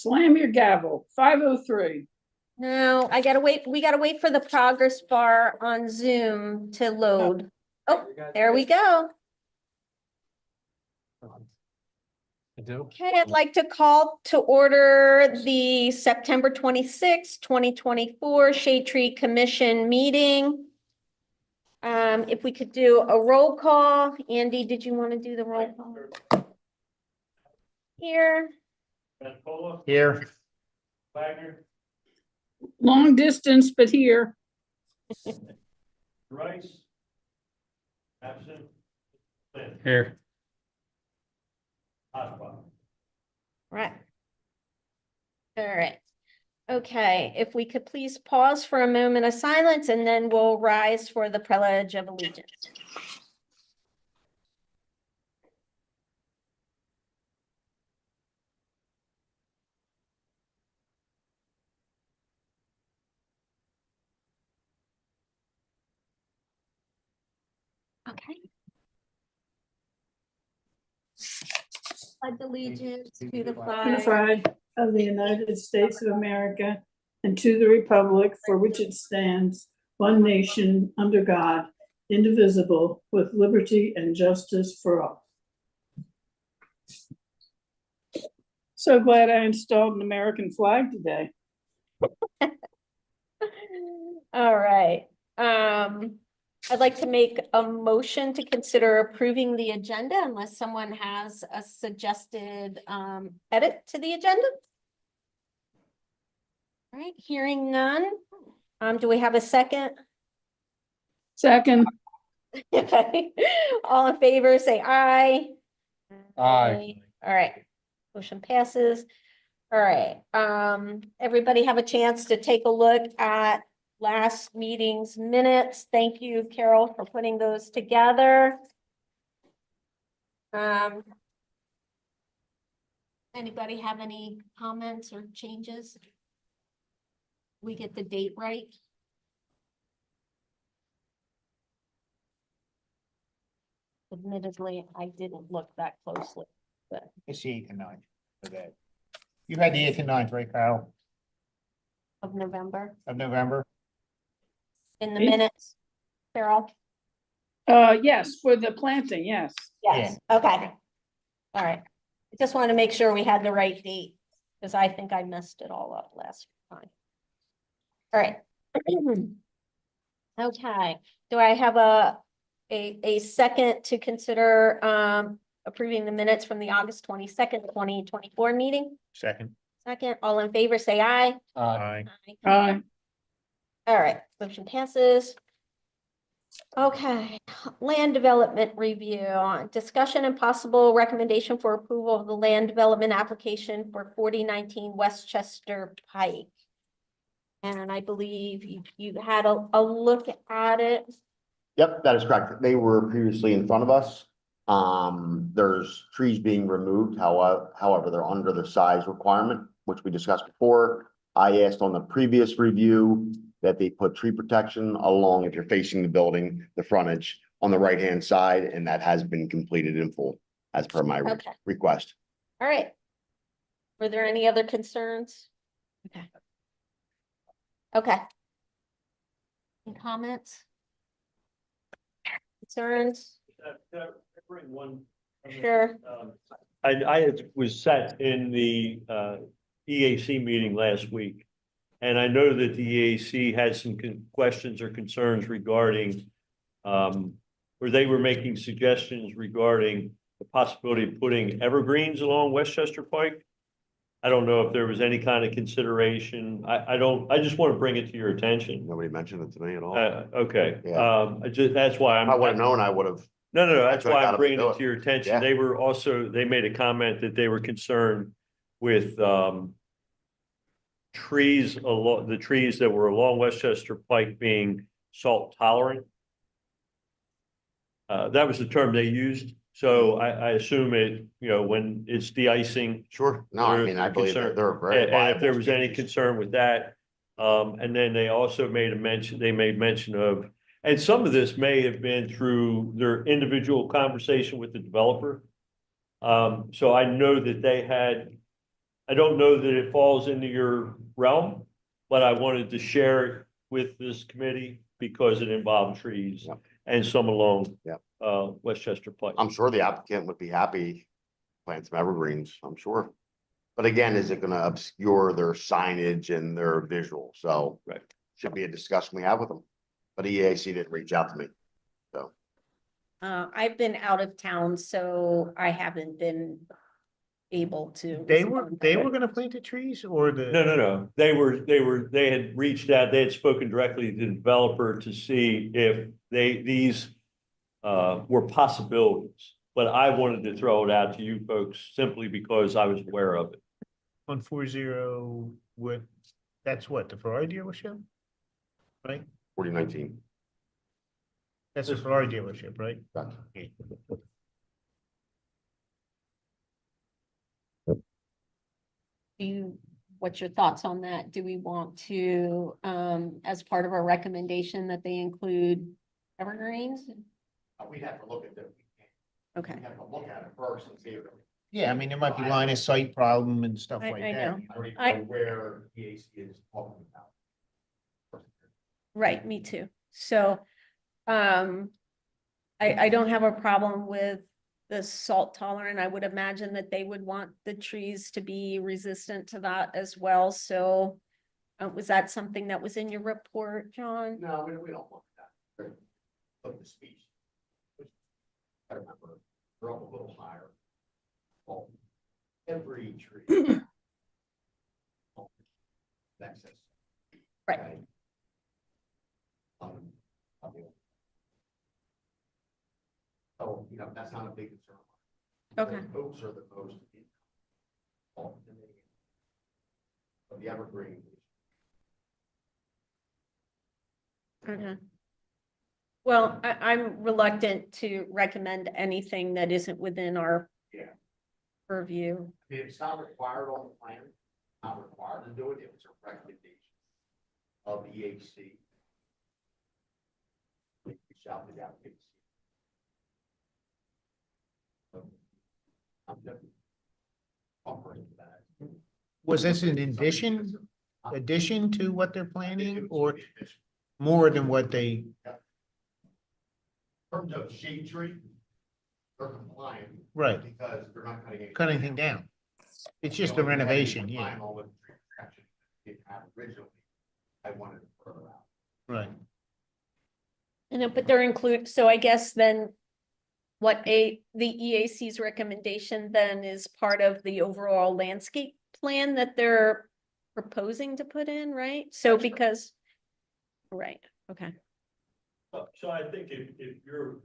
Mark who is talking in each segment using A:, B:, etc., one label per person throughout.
A: Slam your gavel. 5:03.
B: No, I gotta wait. We gotta wait for the progress bar on Zoom to load. Oh, there we go.
C: I do.
B: Okay, I'd like to call to order the September 26th, 2024 Shade Tree Commission meeting. If we could do a roll call. Andy, did you want to do the roll call? Here.
C: Here.
A: Long distance, but here.
D: Rice. Absent.
C: Here.
B: Right. All right. Okay, if we could please pause for a moment of silence and then we'll rise for the Pledge of Allegiance. Okay. Pledge allegiance to the flag
A: Flag of the United States of America and to the republic for which it stands, one nation, under God, indivisible, with liberty and justice for all. So glad I installed an American flag today.
B: All right. I'd like to make a motion to consider approving the agenda unless someone has a suggested edit to the agenda. All right, hearing none. Do we have a second?
A: Second.
B: Okay, all in favor, say aye.
C: Aye.
B: All right, motion passes. All right, everybody have a chance to take a look at last meeting's minutes. Thank you, Carol, for putting those together. Anybody have any comments or changes? We get the date right? Admittedly, I didn't look that closely, but
E: It's the 8th and 9th today. You had the 8th and 9th, right, Carol,
B: of November
E: of November?
B: in the
A: Eighth?
B: minutes, Carol?
A: Yes, for the planting, yes.
B: Yes, okay. All right. I just want to make sure we had the right date because I think I messed it all up last time. All right. Okay, do I have a second to consider approving the minutes from the August 22nd, 2024 meeting?
E: Second.
B: Second, all in favor, say aye.
C: Aye.
B: Aye. All right, motion passes. Okay, land development review, discussion and possible recommendation for approval of the land development application for 4019 West Chester Pike. And I believe you had a look at it.
F: Yep, that is correct. They were previously in front of us. There's trees being removed, however, they're under the size requirement, which we discussed before. I asked on the previous review that they put tree protection along, if you're facing the building, the frontage on the right-hand side, and that has been completed in full as per my
B: Okay.
F: request.
B: All right. Were there any other concerns? Okay. Okay. Any comments? Concerns?
D: Bring one.
B: Sure.
D: I was sat in the EAC meeting last week. And I know that the EAC had some questions or concerns regarding, where they were making suggestions regarding the possibility of putting evergreens along West Chester Pike. I don't know if there was any kind of consideration. I just want to bring it to your attention.
F: Nobody mentioned it to me at all.
D: Okay,
F: Yeah.
D: that's why
F: If I would have known, I would have.
D: No, that's
F: could've
D: why
F: got
D: I'm
F: them to
D: bringing
F: do
D: it
F: it.
D: to your attention.
F: Yeah.
D: They were also, they made a comment that they were concerned with, trees along, the trees that were along West Chester Pike being salt tolerant. That was the term they used. So I assume it, when it's de-icing.
F: Sure. No, I mean, I believe that they're very.
D: And if there was any
F: species.
D: concern with that, and then they also made mention of, and some of this may have been through their individual conversation with the developer. So I know that they had I don't know that it falls into your realm, but I wanted to share it with this committee because it involved trees
F: Yep.
D: and some along
F: Yep.
D: West Chester Pike.
F: I'm sure the applicant would be happy to plant some evergreens, I'm sure. But again, is it gonna obscure their signage and their visual? So.
D: Right.
F: Should be a discussion we have with them. But EAC didn't reach out to me.
B: I've been out of town, so I haven't been able to.
E: They were gonna plant the trees or the?
D: No. They had reached out, they had spoken directly to the developer to see if these were possibilities. But I wanted to throw it out to you folks simply because I was aware of it.
E: On 40 with, that's what, the Ferrari dealership? Right?
F: 2019.
E: That's a Ferrari dealership, right?
F: Gotcha.
B: What's your thoughts on that? Do we want to, as part of our recommendation, that they include evergreens?
F: We'd have to look at them.
B: Okay,
F: Have to look at it first and see if.
E: Yeah, I mean, there might be line of sight problem and stuff
B: I
E: like
B: know.
E: that.
F: I don't even
B: I-
F: know where EAC is talking about.
B: right, me too. So, I don't have a problem with the salt tolerant. I would imagine that they would want the trees to be resistant to that as well. So, was that something that was in your report, John?
F: No, we don't want that. Look at the speech. I remember, they're up a little higher. Well, every tree. Excess.
B: Right.
F: Okay. I'll be- So, that's not a big concern.
B: Okay.
F: The oaks are the most. Of the evergreen.
B: Okay. Well, I'm reluctant to recommend anything that isn't within our
F: Yeah.
B: purview.
F: It's not required on the plan, not required to do it, it was a recommendation of EAC. We shall be out. I'm definitely offering that.
E: Was this an addition to what they're planning or more than what they?
F: In terms of shade tree, they're compliant.
E: Right.
F: Because they're not cutting.
E: Cut anything down? It's just a renovation, yeah,
F: Originally, I wanted it further out.
E: right.
B: But they're include, so I guess then the EAC's recommendation then is part of the overall landscape plan that they're proposing to put in, right? So because, right, okay.
D: So I think if you're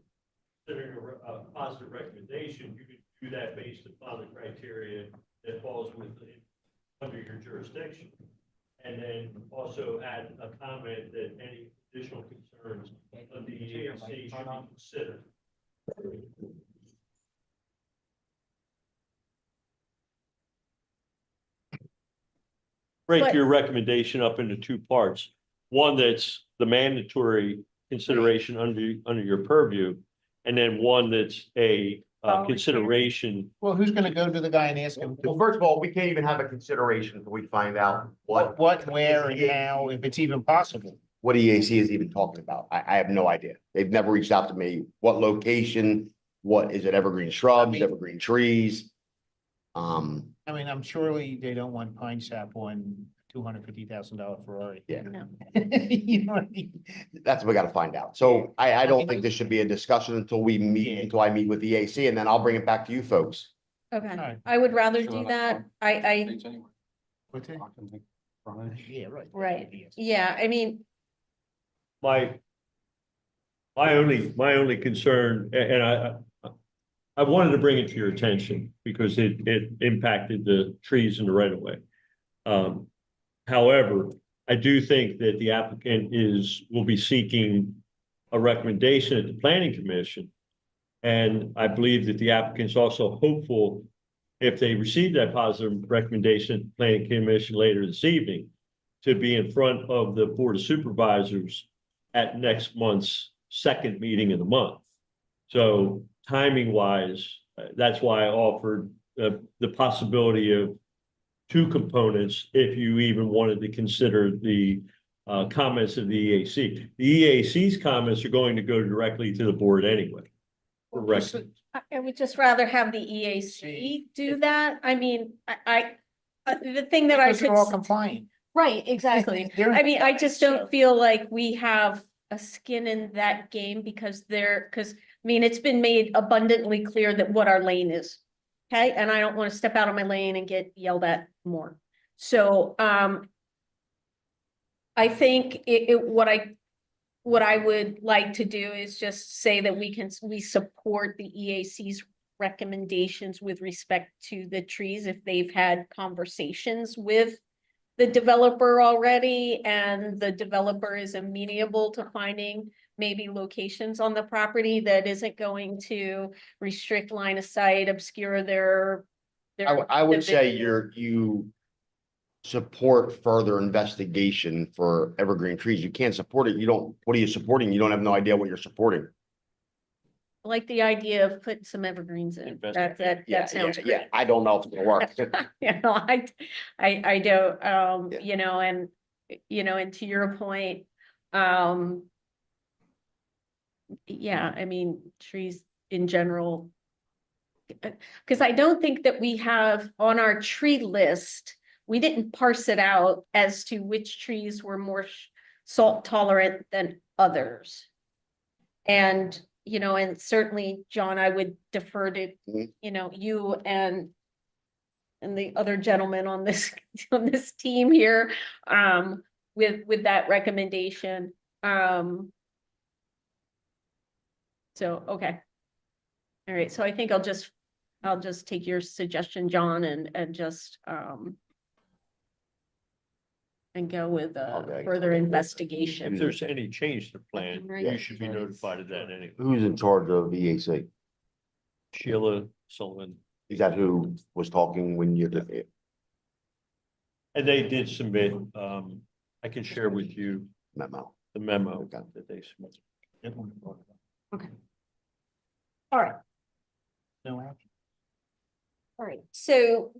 D: considering a positive recommendation, you could do that based upon the criteria that falls under your jurisdiction. And then also add a comment that any additional concerns of the EAC should be considered. Break
B: But-
D: your recommendation up into two parts. One that's the mandatory consideration under your purview, and then one that's a
B: Voluntary.
D: consideration.
E: Well, who's gonna go to the guy and ask him
F: Well, first of all, we can't even have a consideration until we find out
E: what, where, and how, if it's even possible?
F: what EAC is even talking about. I have no idea. They've never reached out to me. What location? What is it? Evergreen shrubs, evergreen trees?
E: I mean, I'm surely they don't want pine sap on $250,000 Ferrari.
F: Yeah.
B: No.
E: You know what I mean?
F: That's what we gotta find out. So I don't think this should be a discussion until we meet,
E: Yeah.
F: until I meet with EAC, and then I'll bring it back to you folks.
B: Okay,
E: Alright.
B: I would rather do that.
E: What's that? Yeah, right.
B: Right. Yeah, I mean,
D: My only concern, and I wanted to bring it to your attention because it impacted the trees in the right of way. However, I do think that the applicant will be seeking a recommendation at the planning commission. And I believe that the applicant's also hopeful, if they receive that positive recommendation at the planning commission later this evening, to be in front of the board of supervisors at next month's second meeting of the month. So timing wise, that's why I offered the possibility of two components if you even wanted to consider the comments of the EAC. The EAC's comments are going to go directly to the board anyway. Correct.
B: I would just rather have the EAC do that. I mean, the thing that I
E: Because
B: could.
E: they're all compliant.
B: Right, exactly.
E: They're-
B: I mean, I just don't feel like we have a skin in that game because I mean, it's been made abundantly clear that what our lane is. Okay, and I don't want to step out of my lane and get yelled at more. So, I think what I would like to do is just say that we support the EAC's recommendations with respect to the trees if they've had conversations with the developer already and the developer is amenable to finding maybe locations on the property that isn't going to restrict line of sight, obscure their.
F: I would say you support further investigation for evergreen trees. You can't support it. What are you supporting? You don't have no idea what you're supporting.
B: I like the idea of putting some evergreens in. That sounds
F: Yeah,
B: great.
F: I don't know if it's gonna work.
B: You know, I don't,
F: Yeah.
B: you know, and to your point, yeah, I mean, trees in general. Because I don't think that we have on our tree list, we didn't parse it out as to which trees were more salt tolerant than others. And, and certainly, John, I would defer to,
F: Mhm.
B: You and the other gentleman on this, team here, with that recommendation. So, okay. All right, so I think I'll just take your suggestion, John, and just, and go with
F: Okay.
B: further investigation.
D: If there's any change to the plan,
B: Right.
D: you should be notified of that anyway.
F: Who's in charge of EAC?
D: Sheila Sullivan.
F: Is that who was talking when you did?
D: And they did submit, I can share with you
F: Memo?
D: the memo
F: Okay.
D: that they submitted.
B: All right.
E: No action.
B: All right, so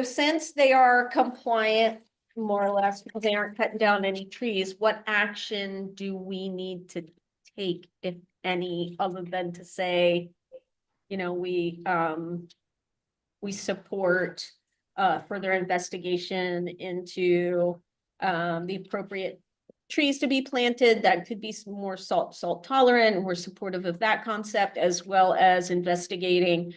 B: since they are compliant, more or less, because they aren't cutting down any trees, what action do we need to take, if any, other than to say, we support further investigation into the appropriate trees to be planted that could be more salt tolerant, and we're supportive of that concept, as well as investigating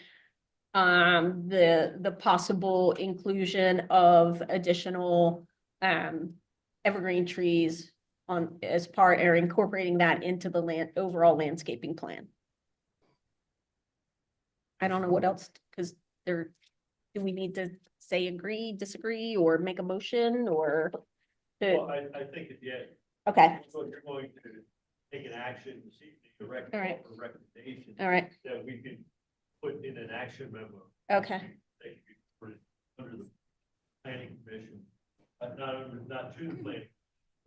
B: the possible inclusion of additional evergreen trees as part, or incorporating that into the overall landscaping plan. I don't know what else, because do we need to say agree, disagree, or make a motion, or?
D: Well, I think at the end.
B: Okay.
D: So you're going to take an action this evening, a
B: All right.
D: recommendation.
B: All right,
D: That we can put in an action memo.
B: okay,
D: That can be put under the planning commission, not to the planning,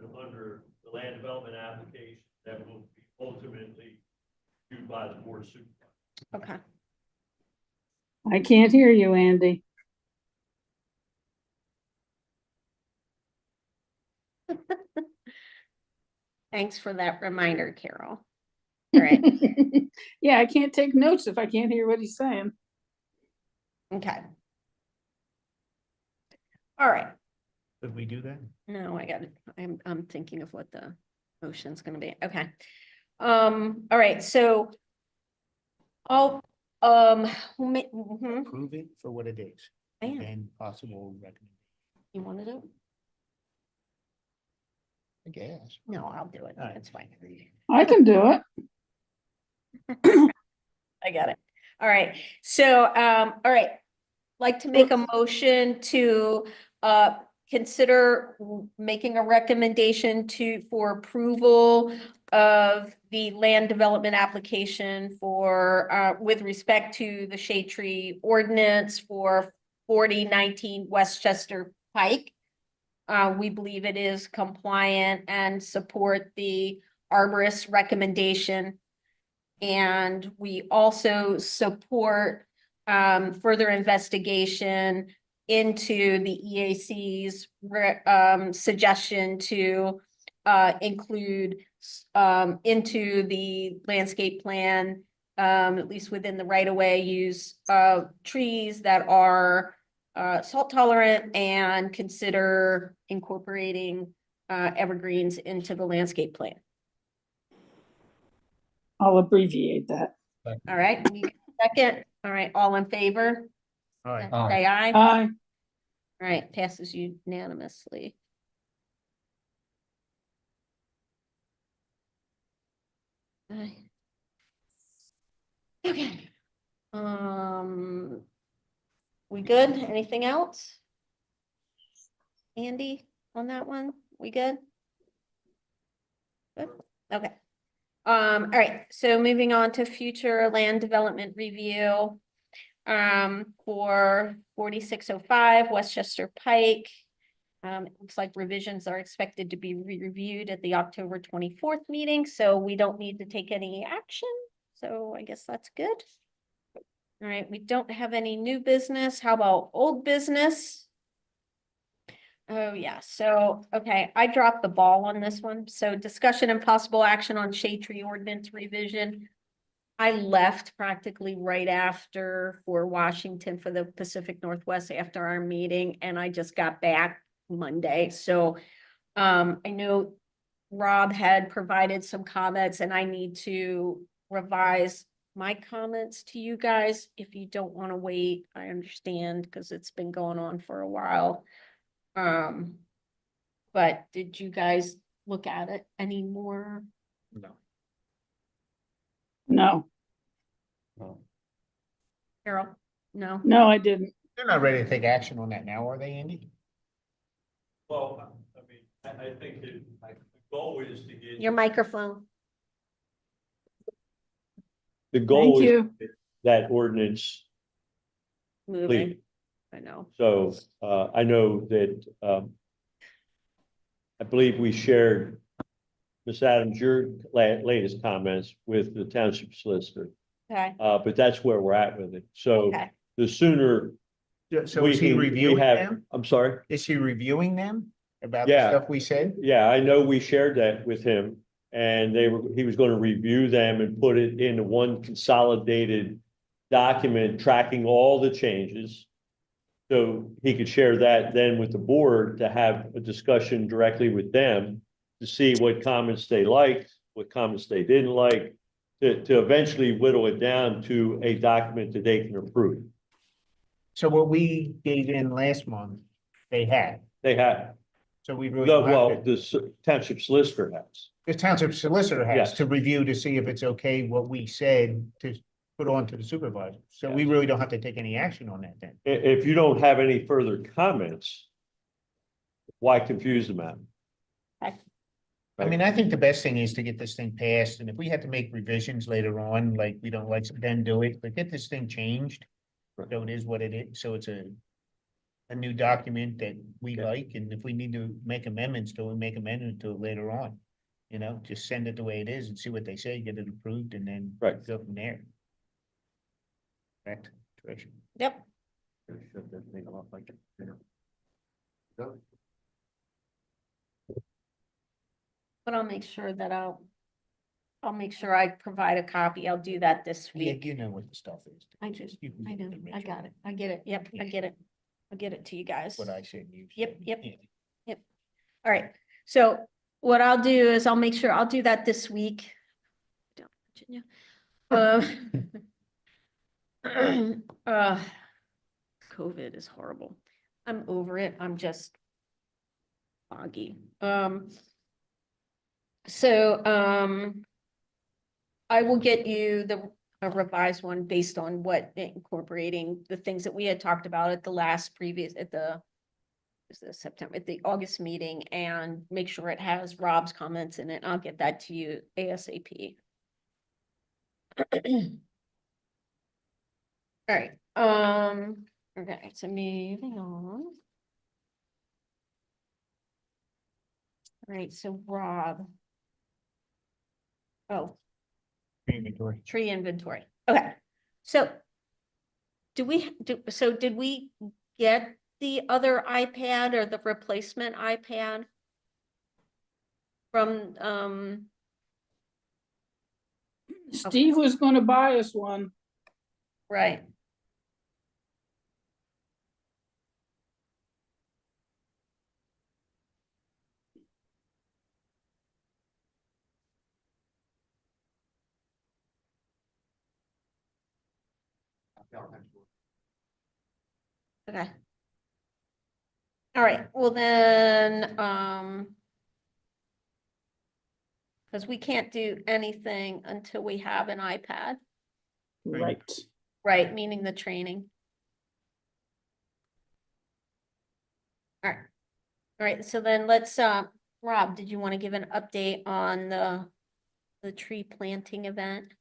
D: but under the land development application that will be ultimately due by the board of supervisors.
B: okay.
A: I can't hear you, Andy.
B: Thanks for that reminder, Carol. All right,
A: Yeah, I can't take notes if I can't hear what he's saying.
B: okay. All right.
E: Could we do that?
B: No, I got it. I'm thinking of what the motion's gonna be. Okay. All right, so I'll,
E: Approve it for what it is.
B: Man.
E: And possible recommendation,
B: you want to do it?
E: I guess.
B: No, I'll do it.
E: All right.
B: That's fine.
A: I can do it.
B: I got it. All right. So, all right. Like to make a motion to, consider making a recommendation for approval of the land development application for, with respect to the Shade Tree Ordinance for 4019 West Chester Pike. We believe it is compliant and support the arborist recommendation. And we also support further investigation into the EAC's suggestion to include into the landscape plan, at least within the right of way, use trees that are salt tolerant and consider incorporating evergreens into the landscape plan.
A: I'll abbreviate that.
B: All right, we get a second. All right, all in favor?
E: All right.
C: Aye.
B: Say aye.
A: Aye.
B: All right, passes unanimously. Aye. Okay. We good? Anything else? Andy, on that one, we good? Good, okay. All right, so moving on to future land development review. For 4605 West Chester Pike. It looks like revisions are expected to be reviewed at the October 24th meeting, so we don't need to take any action. So I guess that's good. All right, we don't have any new business. How about old business? Oh, yeah. So, okay, I dropped the ball on this one. So discussion and possible action on Shade Tree Ordinance revision. I left practically right after for Washington for the Pacific Northwest after our meeting, and I just got back Monday. So I know Rob had provided some comments, and I need to revise my comments to you guys. If you don't want to wait, I understand, because it's been going on for a while. But did you guys look at it anymore?
E: No.
A: No,
B: Carol? No?
A: no, I didn't.
E: They're not ready to take action on that now, are they, Andy?
D: Well, I mean, I think that the goal is to get.
B: Your microphone.
D: The
A: Thank
D: goal is
A: you.
D: that ordinance
B: Moving.
D: complete.
B: I know.
D: So I know that I believe we shared Ms. Adams, your latest comments with the township solicitor,
B: Okay.
D: but that's where we're at with it. So
B: Okay.
D: the sooner
E: So
D: we
E: is he
D: can, we
E: reviewing
D: have,
E: them?
D: I'm sorry.
E: Is he reviewing them about the
D: Yeah.
E: stuff we said?
D: Yeah, I know we shared that with him, and he was going to review them and put it into one consolidated document tracking all the changes. So he could share that then with the board to have a discussion directly with them to see what comments they liked, what comments they didn't like, to eventually whittle it down to a document that they can approve.
E: So what we gave in last month, they had.
D: They have,
E: So we really don't
D: well,
E: have to,
D: the township solicitor has.
E: the township solicitor has
D: Yes.
E: to review to see if it's okay what we said to put on to the supervisor. So we
D: Yes.
E: really don't have to take any action on that then.
D: If you don't have any further comments, why confuse the matter?
E: I mean, I think the best thing is to get this thing passed, and if we have to make revisions later on, like we don't like, then do it, but get this thing changed. So it is what it is, so it's a new document that we
D: Yeah.
E: like, and if we need to make amendments to it, make amendments to it later on. You know, just send it the way it is and see what they say, get it approved, and then
D: Right.
E: go from there. Correct, Trish?
B: Yep.
D: Shut that thing off like that.
B: But I'll make sure that I'll make sure I provide a copy. I'll do that this
E: Yeah,
B: week.
E: you know what the stuff is.
B: I
E: Just you can
B: I
E: get
B: know,
E: the
B: I
E: original.
B: got it. I get it. Yep, I get it. I'll get it to you guys.
E: What I said. You
B: Yep,
E: said.
B: yep.
E: Yeah.
B: All right, so what I'll do is I'll make sure I'll do that this week. Don't, Virginia. COVID is horrible. I'm over it. I'm just foggy. I will get you a revised one based on what incorporating the things that we had talked about at the last previous, at the August meeting, and make sure it has Rob's comments in it. I'll get that to you ASAP. All right, okay, so moving on. All right, so Rob. Oh,
E: Inventory.
B: tree inventory. Okay, so did we get the other iPad or the replacement iPad? From,
A: Steve was gonna buy us one.
B: right, okay. All right, well then, because we can't do anything until we have an iPad,
A: Right.
B: right, meaning the training. All right, so then let's, Rob, did you want to give an update on the tree planting event?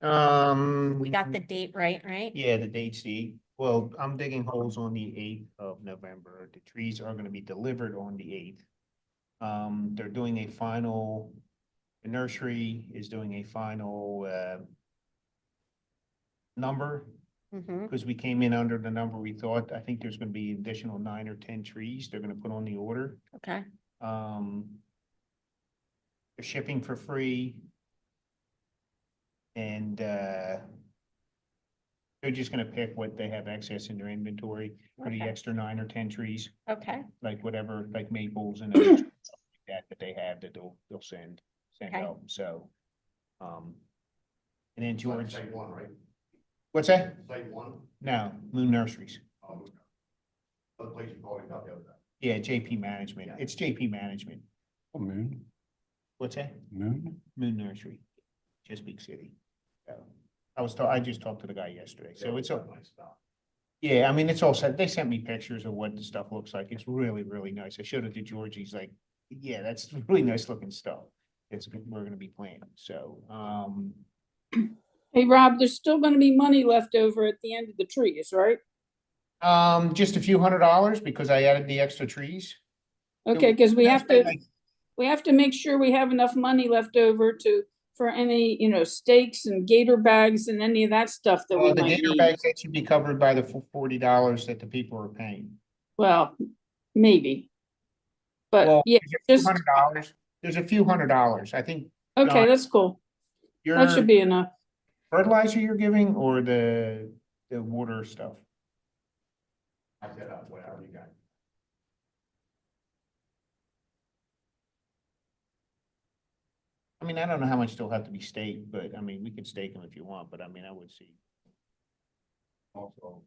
B: We got the date right?
E: Yeah, the date's well, I'm digging holes on the 8th of November. The trees are gonna be delivered on the 8th. They're doing a final, the nursery is doing a final, number,
B: Mm-hmm,
E: because we came in under the number we thought. I think there's gonna be additional 9 or 10 trees they're gonna put on the order.
B: okay,
E: They're shipping for free. And, they're just gonna pick what they have excess in their inventory for the
B: Okay.
E: extra 9 or 10 trees,
B: okay,
E: like whatever, like maples and other stuff like that they have that they'll send
B: Okay.
E: out, so. And then George,
F: Site one, right?
E: what's that?
F: Site one,
E: No, Moon Nurseries.
F: the place you called it up the other day.
E: Yeah, JP Management. It's JP Management.
C: Oh, Moon,
E: What's that?
C: Moon?
E: Moon Nursery, Chesapeake City. So, I just talked to the guy yesterday, so it's all,
F: Nice stuff.
E: yeah, I mean, it's all set. They sent me pictures of what the stuff looks like. It's really, really nice. I showed it to George. He's like, yeah, that's really nice looking stuff. We're gonna be planting, so,
A: Hey, Rob, there's still gonna be money left over at the end of the trees, right?
E: just a few $100 because I added the extra trees.
A: Okay, because we have to,
E: Like,
A: we have to make sure we have enough money left over for any, stakes and gator bags and any of that stuff that we
E: the
A: might
E: gator
A: need.
E: bags, that should be covered by the $40 that the people are paying.
A: Well, maybe. But
E: Well,
A: yeah,
E: there's
A: just,
E: there's a few $100. I think
A: okay, that's cool. That
E: your
A: should be enough.
E: fertilizer you're giving or the water stuff.
F: I said, whatever you got.
E: I mean, I don't know how much still have to be staked, but I mean, we could stake them if you want, but I mean, I would see.
F: Also,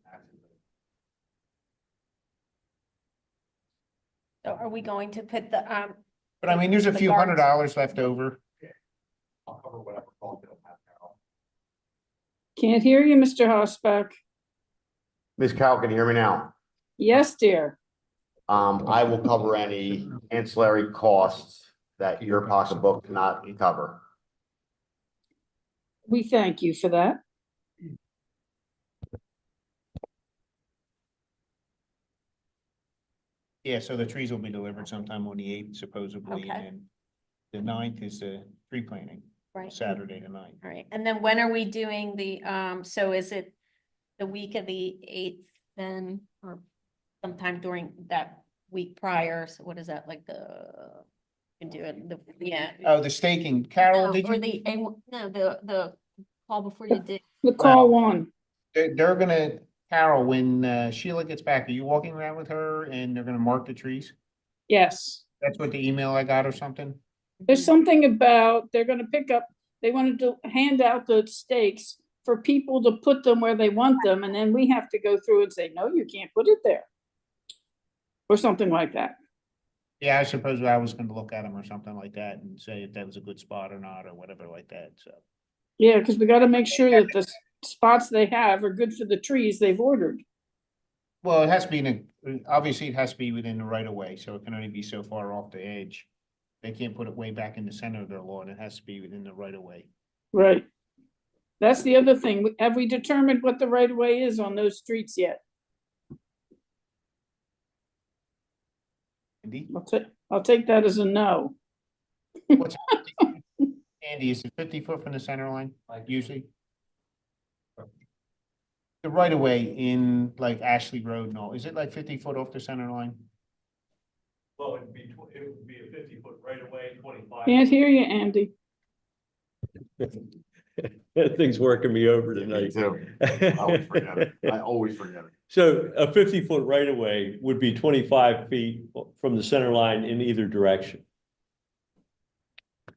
B: so are we going to put the,
E: But I mean, there's a
B: The
E: few
B: guards.
E: $100 left over.
F: I'll cover whatever cost it'll have now.
A: Can't hear you, Mr. Hosback.
F: Ms. Carroll, can you hear me now?
A: Yes, dear.
F: I will cover any ancillary costs that your pocketbook cannot cover.
A: We thank you for that.
E: Yeah, so the trees will be delivered sometime on the 8th supposedly,
B: Okay.
E: and then the 9th is the tree planting,
B: right?
E: Saturday the 9th.
B: All right, and then when are we doing the, so is it the week of the 8th then, or sometime during that week prior? So what is that, like you can do it, yeah.
E: Oh, the staking, Carol,
B: No,
E: did
B: or
E: you?
B: no, the call before you did.
A: The call one.
E: They're gonna, Carol, when Sheila gets back, are you walking around with her and they're gonna mark the trees?
A: Yes.
E: That's what the email I got or something?
A: There's something about, they're gonna pick up, they wanted to hand out the stakes for people to put them where they want them, and then we have to go through and say, no, you can't put it there. Or something like that.
E: Yeah, I suppose I was gonna look at them or something like that and say if that was a good spot or not, or whatever like that, so.
A: Yeah, because we gotta make sure that the spots they have are good for the trees they've ordered.
E: Well, it has to be obviously it has to be within the right of way, so it can only be so far off the edge. They can't put it way back in the center of their lawn. It has to be within the right of way.
A: Right. That's the other thing. Have we determined what the right of way is on those streets yet?
E: Andy,
A: I'll take that as a no.
E: what's Andy, is it 50 foot from the center line, like usually? The right of way in like Ashley Road and all, is it like 50 foot off the center line?
D: Well, it would be a 50-foot right away, 25.
A: Can't hear you, Andy.
D: That thing's working me over
F: Me
D: tonight.
F: too. I always forget it. I always forget it.
D: So a 50-foot right of way would be 25 feet from the center line in either direction,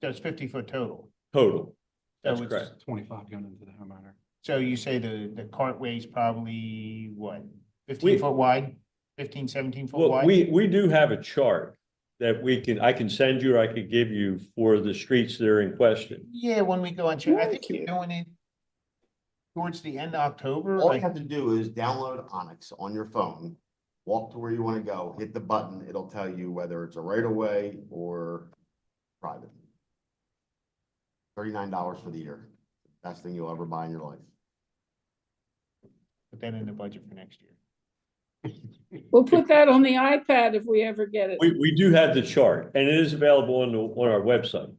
E: So it's 50 foot total.
D: total. That's
E: So it's-
D: correct.
C: 25 going into the homeowner.
E: So you say the cartway is probably what,
D: We-
E: 15 foot wide, 15, 17 foot
D: Well,
E: wide?
D: we do have a chart that I can send you, or I could give you for the streets that are in question.
E: Yeah, when we go on, I think
A: Thank
E: you're
A: you.
E: doing it towards the end of October,
F: All you
E: like,
F: have to do is download Onyx on your phone, walk to where you want to go, hit the button. It'll tell you whether it's a right of way or private. $39 for the year. Best thing you'll ever buy in your life.
E: put that in the budget for next year.
A: We'll put that on the iPad if we ever get it.
D: We do have the chart, and it is available on our website.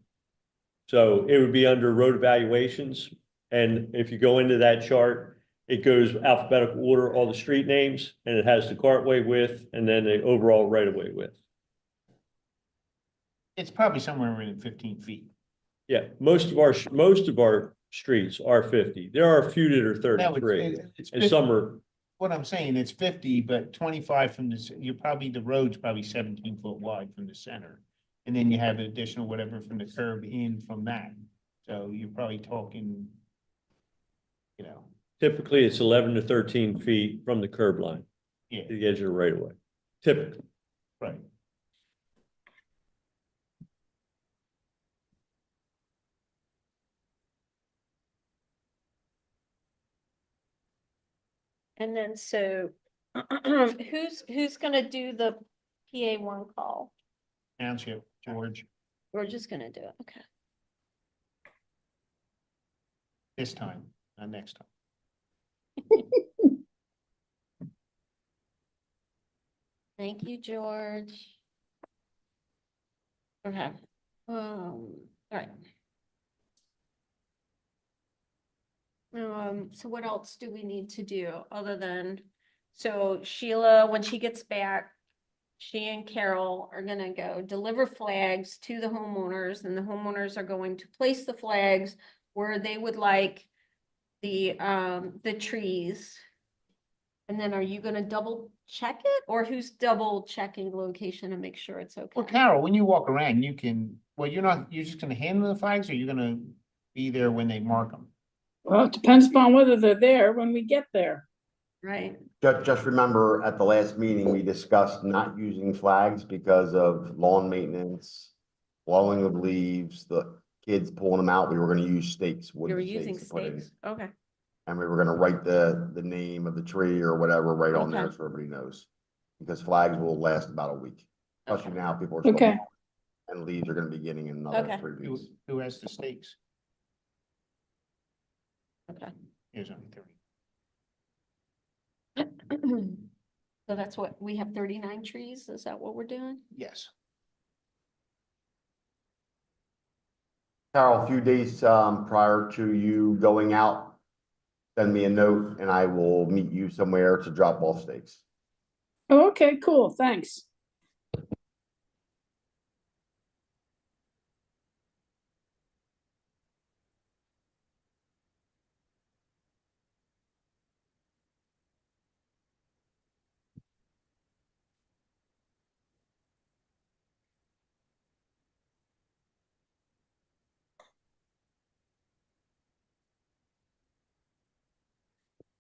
D: So it would be under road evaluations, and if you go into that chart, it goes alphabetical order, all the street names, and it has the cartway width and then the overall right-of-way width.
E: It's probably somewhere within 15 feet.
D: Yeah, most of our streets are 50. There are a few that are
E: No,
D: 33,
E: it's
D: and
E: 50.
D: some are,
E: What I'm saying, it's 50, but 25 from this, the road's probably 17 foot wide from the center. And then you have an additional whatever from the curb in from that. So you're probably talking, you know,
D: typically it's 11 to 13 feet from the curb line
E: yeah,
D: to the edge of the right-of-way, typically.
E: right.
B: And then so who's gonna do the PA1 call?
E: Township, George,
B: We're just gonna do it, okay.
E: this time, not next time.
B: Thank you, George. Okay, all right. So what else do we need to do other than, so Sheila, when she gets back, she and Carol are gonna go deliver flags to the homeowners, and the homeowners are going to place the flags where they would like the trees. And then are you gonna double check it, or who's double checking the location to make sure it's okay?
E: Well, Carol, when you walk around, you can, well, you're just gonna handle the flags, or you're gonna be there when they mark them?
A: Well, it depends upon whether they're there when we get there.
B: Right,
F: Just remember, at the last meeting, we discussed not using flags because of lawn maintenance, blowing of leaves, the kids pulling them out. We were gonna use stakes,
B: you were
F: wooden
B: using
F: stakes to put in.
B: stakes, okay,
F: And we were gonna write the name of the tree or whatever right on there
B: Okay.
F: so everybody knows. Because flags will last about a week, especially
B: Okay.
F: now people are. still
A: Okay.
F: mowing, And leaves are gonna be getting in another
B: Okay.
F: 3
E: Who,
F: weeks.
E: who has the stakes?
B: okay.
E: There's only 30.
B: So that's what, we have 39 trees, is that what we're doing?
E: Yes.
F: Carol, a few days prior to you going out, send me a note and I will meet you somewhere to drop off stakes.
A: Oh, okay, cool, thanks.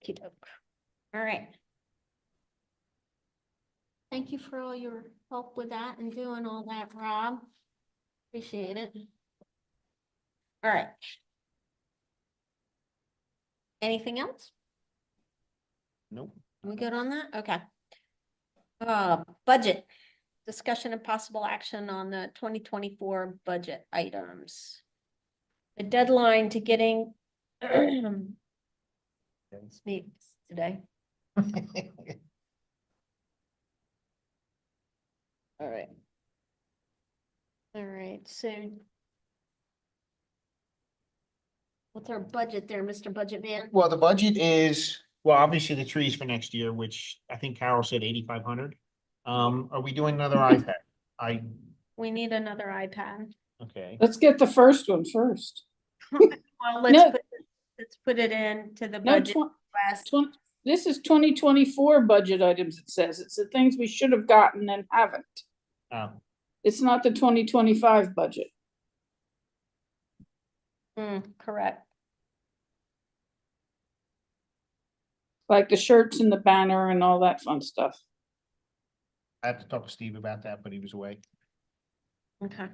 B: Okey-doke. All right. Thank you for all your help with that and doing all that, Rob. Appreciate it. All right. Anything else?
E: Nope.
B: We good on that? Okay. Budget, discussion and possible action on the 2024 budget items. The deadline to getting speaks today. All right. All right, so what's our budget there, Mr. Budget Man?
E: Well, the budget is Well, obviously the trees for next year, which I think Carol said 8,500. Are we doing another iPad?
B: We need another iPad.
E: Okay.
A: Let's get the first one first.
B: Well,
A: No.
B: let's put it into the
A: No,
B: budget request.
A: this is 2024 budget items, it says. It's the things we should have gotten and haven't.
E: Oh,
A: It's not the 2025 budget.
B: Correct.
A: Like the shirts and the banner and all that fun stuff.
E: I have to talk to Steve about that, but he was away.
B: Okay.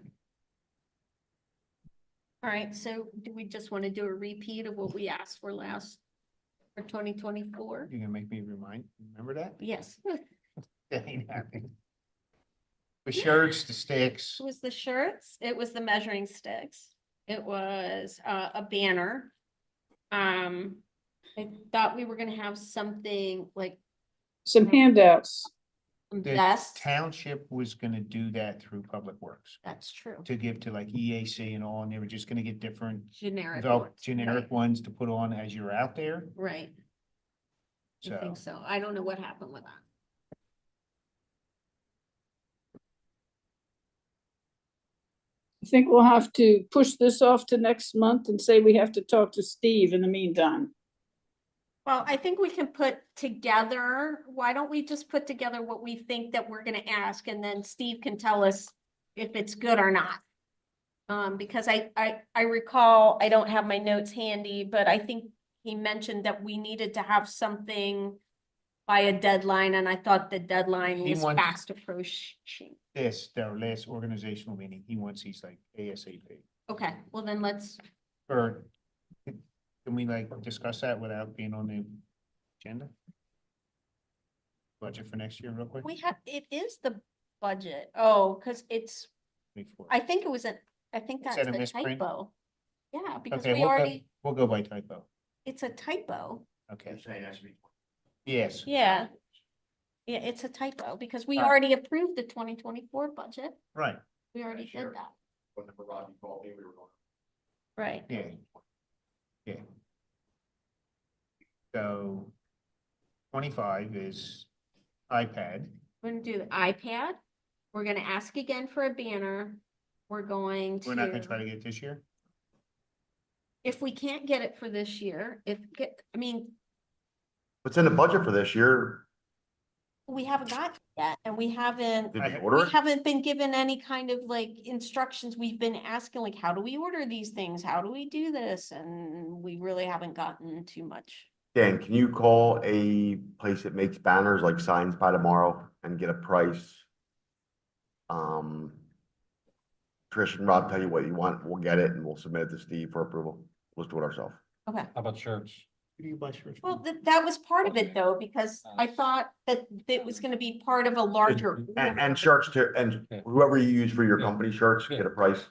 B: All right, so do we just want to do a repeat of what we asked for last for 2024?
E: You're gonna make me remember that?
B: Yes.
E: That ain't happening. The shirts, the sticks.
B: It was the shirts, it was the measuring sticks, it was a banner. I thought we were gonna have something like
A: Some handouts.
B: some
E: The
B: vests.
E: township was gonna do that through Public Works
B: That's true.
E: to give to like EAC and all, and they were just gonna get different
B: Generic.
E: generic
B: ones,
E: ones to put on as you're out there.
B: Right, I
E: So
B: think so. I don't know what happened with that.
A: I think we'll have to push this off to next month and say we have to talk to Steve in the meantime.
B: Well, I think we can put together, why don't we just put together what we think that we're gonna ask, and then Steve can tell us if it's good or not. Because I recall, I don't have my notes handy, but I think he mentioned that we needed to have something by a deadline, and I thought the deadline
E: He
B: was
E: wants-
B: fast approaching.
E: their last organizational meeting, he wants these like ASAP.
B: Okay, well then let's,
E: Or can we like discuss that without being on the agenda? Budget for next year real quick?
B: it is the budget. Oh, because it's,
E: Before.
B: I think it was I think
E: Is
B: that's
E: that a
B: a
E: misprint?
B: typo. Yeah, because
E: Okay,
B: we already,
E: we'll go by typo.
B: it's a typo.
E: Okay. Yes.
B: Yeah. Yeah, it's a typo because we
E: Alright.
B: already approved the 2024 budget.
E: Right,
B: We already did
F: Sure.
B: that.
F: Whenever Robbie called me, we were going.
B: Right.
E: yeah. Yeah. So 25 is iPad.
B: We're gonna do the iPad. We're gonna ask again for a banner. We're going
E: We're not gonna try
B: to,
E: to get it this year?
B: if we can't get it for this year, I mean,
F: What's in the budget for this year?
B: we haven't got it yet, and we haven't.
F: Did we
E: I-
F: order
B: We
F: it?
B: haven't been given any kind of like instructions. We've been asking like, how do we order these things? How do we do this? And we really haven't gotten too much.
F: Dan, can you call a place that makes banners like Signs by Tomorrow and get a price? Trish and Rob tell you what you want, we'll get it and we'll submit it to Steve for approval. Let's do it ourselves.
B: Okay.
C: How about shirts?
E: Who do you buy shirts
B: Well,
E: from?
B: that was part of it though, because I thought that it was gonna be part of a larger.
F: And
B: order.
F: shirts too, and
C: Yeah.
F: whoever you use for your
C: Yeah.
F: company shirts,
C: Yeah.
F: get a price.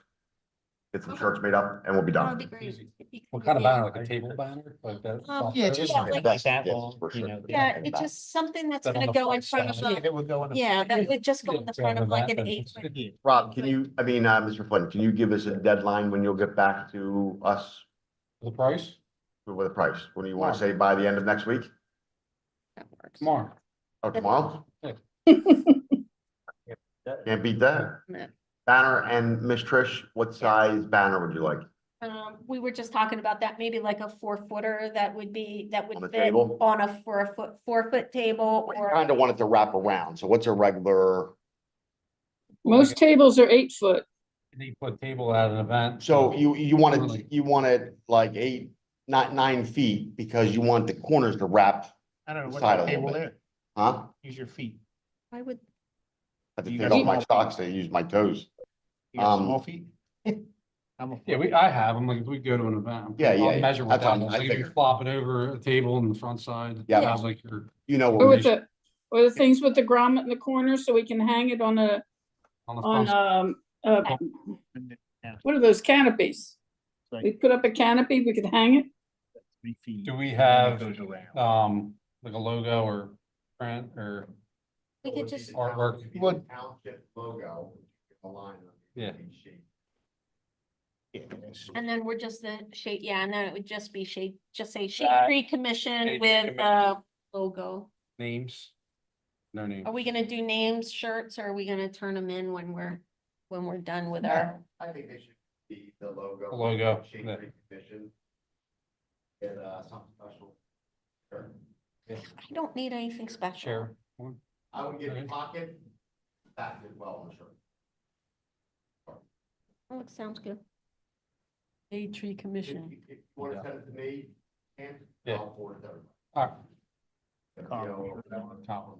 F: Get some
B: Okay.
F: shirts made up and we'll be
B: That would be
F: done.
B: great.
C: Easy.
B: if you
C: What
B: could
C: kind of
B: get-
C: banner, like a table banner, like that? soft
E: Yeah,
C: serve?
E: just
B: Yeah,
E: like
B: like-
E: that
F: Yes,
E: long,
F: for
E: you
F: sure.
E: know.
B: Yeah, it's just something that's
C: That on
B: gonna
C: the
B: go in
C: front
B: front of
C: side.
E: Yeah,
B: a,
E: that would go on.
B: yeah, that would just go in the front of like an
C: Yeah.
B: apron.
E: Yeah.
F: Rob, can you, Mr. Flynn, can you give us a deadline when you'll get back to us
C: The price?
F: with a price? When do you want to
C: Tomorrow.
F: say by the end of next week?
B: That works.
C: Tomorrow.
F: Oh, tomorrow?
C: Yeah.
F: Can't beat that.
B: No.
F: Banner and Miss Trish, what size banner would you like?
B: We were just talking about that, maybe like a 4-footer that would
F: On the
B: fit
F: table?
B: on a 4-foot table
F: I
B: or.
F: kind of want it to wrap around. So what's a regular?
A: Most tables are 8 foot.
C: An 8-foot table at an event.
F: So you want it,
C: Really?
F: you want it like 8, not 9 feet because you want the corners to wrap,
E: I don't know,
F: Side
E: what
F: a little
E: table
F: bit.
E: there?
F: huh?
E: Use your feet.
B: I would,
F: I have to
E: You
F: take
E: got
F: off my
E: small
F: socks to use my toes.
E: You got
F: Um,
E: small feet? I'm a-
C: Yeah, I have them, like, if we go to an event.
F: Yeah, yeah,
C: I'll
F: yeah.
C: measure with
F: That's
C: that,
F: fine. I
C: like, if you
F: figured.
C: flop it over a table on the front side.
F: Yeah.
C: Have like your,
F: You know,
A: Or
F: what
A: with
F: we-
A: the things with the grommet in the corner so we can hang it on
C: on the
A: on,
C: front.
A: what are those canopies?
E: Right.
A: We put up a canopy, we could hang it.
E: 3 feet.
C: Do we
E: and then it
C: have,
E: goes around.
C: like a logo or print or
B: we could just,
C: artwork?
E: What-
F: Township logo. a line on the
C: Yeah.
F: sheet.
E: Yeah, yes.
B: And then we're just the shade, yeah, and then it would just be shade, just say Shade
C: That-
B: Tree Commission
C: Shade Tree
B: with
C: Commission.
B: logo.
C: Names? No names.
B: Are we gonna do names, shirts, or are we gonna turn them in when we're done with our?
F: I think they should be the logo.
C: The logo,
F: Shade
C: yeah.
F: Tree Commission. And, something special. Sure.
B: I don't need anything special.
C: Share.
F: I would get a
C: Right.
F: pocket, that as well, I'm sure.
B: Oh, it sounds good. Shade Tree Commission.
F: If you want to send it to me, and
C: Yeah.
F: I'll forward it to everybody.
C: All right.
F: You
E: Carl.
F: know,
C: Top.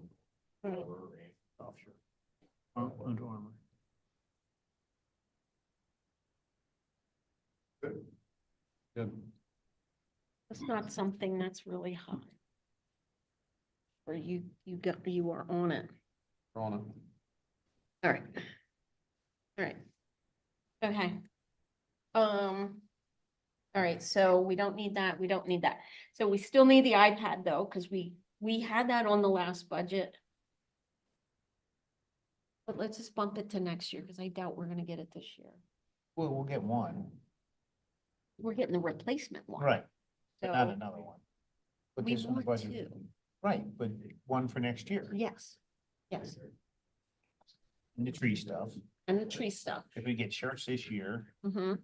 E: Under Armour.
C: Good.
B: It's not something that's really high. Or you are on it.
C: We're on it.
B: All right. All right. Okay. All right, so we don't need that, we don't need that. So we still need the iPad though, because we had that on the last budget. But let's just bump it to next year, because I doubt we're gonna get it this year.
E: Well, we'll get one,
B: We're getting the replacement one.
E: right, but not
B: So
E: another one. Put
B: we
E: this on the
B: want
E: budget.
B: two.
E: Right, but one for next year,
B: Yes, yes,
E: and the tree stuff.
B: and the tree stuff.
E: If we get shirts this year,
B: Mm-hmm.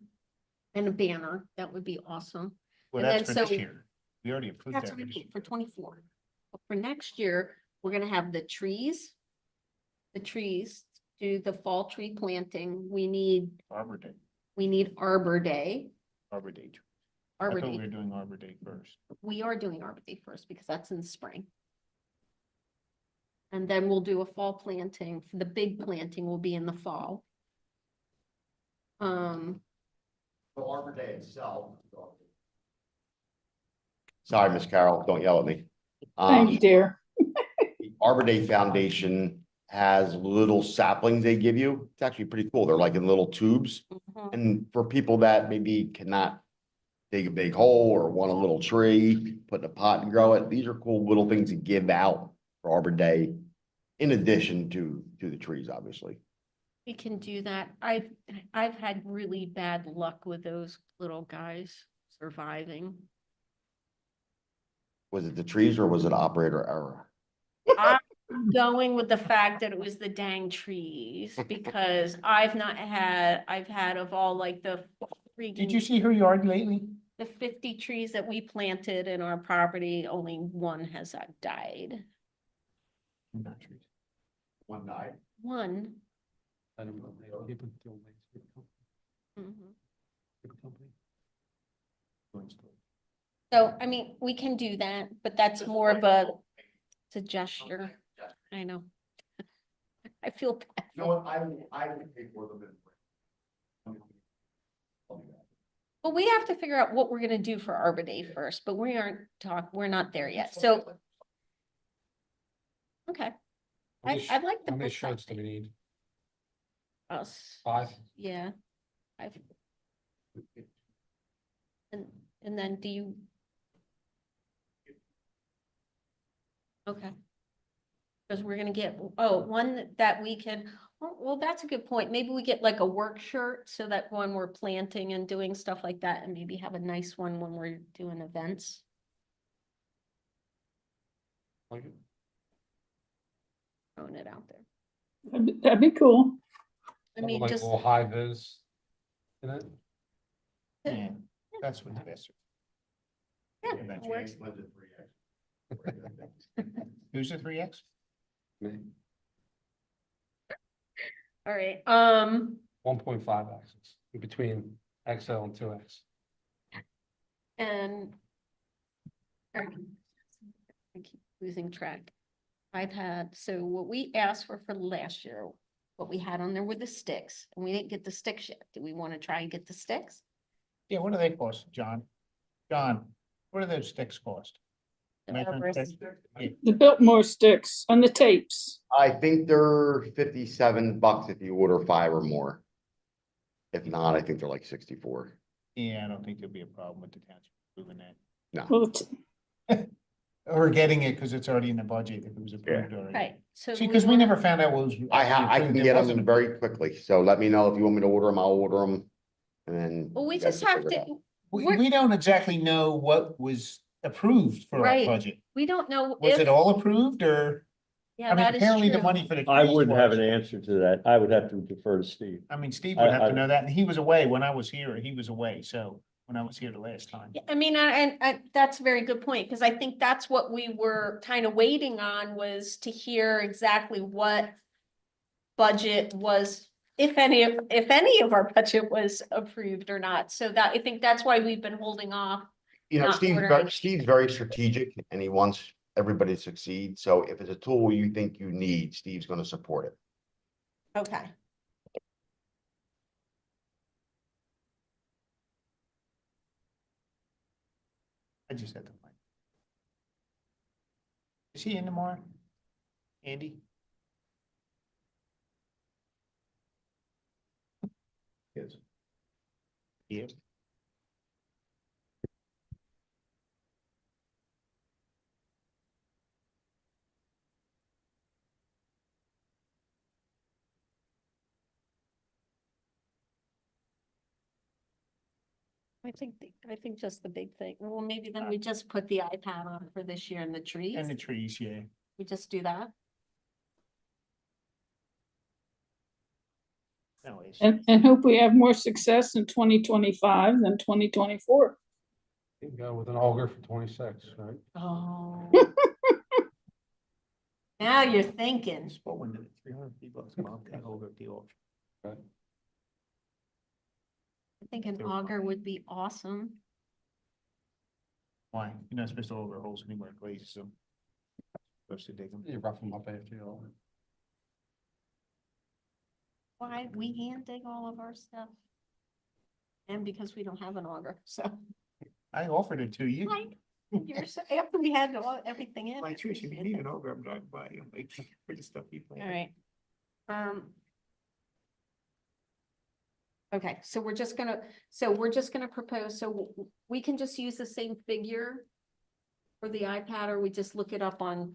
B: And a banner, that would be awesome.
E: well,
B: And
E: that's
B: then
E: for this
B: so-
E: year. We already approved
B: That's
E: that.
B: what I
E: for this
B: mean,
E: year.
B: for 24. But for next year, we're gonna have the trees. The trees, do the fall tree planting. We need
E: Arbor Day,
B: Arbor Day.
E: Arbor Day. I
B: Arbor
E: thought we were
B: Day.
E: doing Arbor Day first.
B: We are doing Arbor Day first because that's in the spring. And then we'll do a fall planting. The big planting will be in the fall.
F: The Arbor Day itself. Sorry, Miss Carol, don't yell at me.
A: Thank you, dear.
F: The Arbor Day Foundation has little saplings they give you. It's actually pretty cool. They're like in little tubes.
B: mhm.
F: And for people that maybe cannot dig a big hole or want a little tree, put in a pot and grow it, these are cool little things to give out for Arbor Day. In addition to the trees, obviously.
B: We can do that. I've had really bad luck with those little guys surviving.
F: Was it the trees or was it operator error?
B: I'm going with the fact that it was the dang trees because I've had of all like the
E: Did you see her yard lately?
B: the 50 trees that we planted in our property, only one has died.
E: Not trees.
F: One night.
B: One.
C: I don't know. They keep it till next week.
B: Mhm.
C: Good company.
B: So, I mean, we can do that, but that's more of a gesture. I know. I feel bad.
F: You know what, I will pay for them. I'll do that.
B: But we have to figure out what we're gonna do for Arbor Day first, but we're not there yet. So, okay. I like the.
C: How many
B: book
C: shirts do
B: thing.
C: we need?
B: Us,
C: 5?
B: yeah. And then do you? Okay. Because we're gonna get, one that we can, well, that's a good point. Maybe we get like a work shirt so that when we're planting and doing stuff like that, and maybe have a nice one when we're doing events.
C: Like it?
B: Throwing it out there.
A: That'd be cool.
B: I mean,
C: Like a
B: just,
C: little high vis in it?
E: Yeah, that's what the best.
B: yeah,
E: Eventually.
B: works.
E: Who's the 3X?
C: Me.
B: All right,
C: 1.5 axis in between XL and 2X.
B: and. all right. I keep losing track. So what we asked for last year, what we had on there were the sticks, and we didn't get the sticks yet. Do we want to try and get the sticks?
E: Yeah, what do they cost, John? John, what do those sticks cost?
B: The
E: Measuring
B: arborist?
E: sticks? Yeah.
A: The Biltmore sticks and the tapes.
F: I think they're $57 if you order 5 or more. If not, I think they're like 64.
E: Yeah, I don't think there'll be a problem with the township doing that.
A: Well,
E: Or getting it because it's already in the budget if it was approved already.
B: Right, so.
E: See,
B: do
E: because we
B: wanna-
E: never found out what was.
F: I
E: actually
F: can
E: approved. It
F: get
E: wasn't
F: them very quickly, so let me know if you want me to order them, I'll order them. and then.
B: Well, we
F: you guys
B: just
F: can
B: have
F: figure it out.
B: to,
E: We don't exactly know what was approved for our
B: Right.
E: budget.
B: we don't know
E: Was
B: if,
E: it all approved or,
B: yeah,
E: I mean,
B: that is
E: apparently the
B: true.
E: money for the.
D: I
E: trees
D: wouldn't have
E: was.
D: an answer to that. I would have to defer to Steve.
E: I mean, Steve would have
D: I-
E: to know that, and he was away when I was here, he was away, so, when I was here the last time.
B: Yeah, I mean, and that's a very good point, because I think that's what we were kind of waiting on, was to hear exactly what budget was, if any of our budget was approved or not. So that, I think that's why we've been holding off.
F: You know,
B: not
F: Steve's
B: ordering.
F: very strategic and he wants everybody to succeed. So if it's a tool you think you need, Steve's gonna support it.
B: Okay.
E: I just had to find. Is he in tomorrow? Andy? Yes. Yeah.
B: I think just the big thing, well, maybe then we just put the iPad on for this year and the trees.
E: And the trees, yeah.
B: We just do that.
E: No, it's-
A: And hope we have more success in 2025 than 2024.
C: You can go with an auger for 26, right?
B: Oh. Now you're thinking.
E: What one did it? $350 Bobcat over at the auction.
B: I think an auger would be awesome.
E: Why? You're not supposed to auger holes anywhere in places, so. Supposed to dig them.
C: You rough them up after you all.
B: Why, we hand dig all of our stuff. And because we don't have an auger, so.
E: I offered it to you.
B: After we had everything in.
E: Like, Trish, if you need an auger, I'm driving by you, like, for the stuff you
B: All
E: play.
B: right. Okay, so we're just gonna propose, so we can just use the same figure for the iPad, or we just look it up on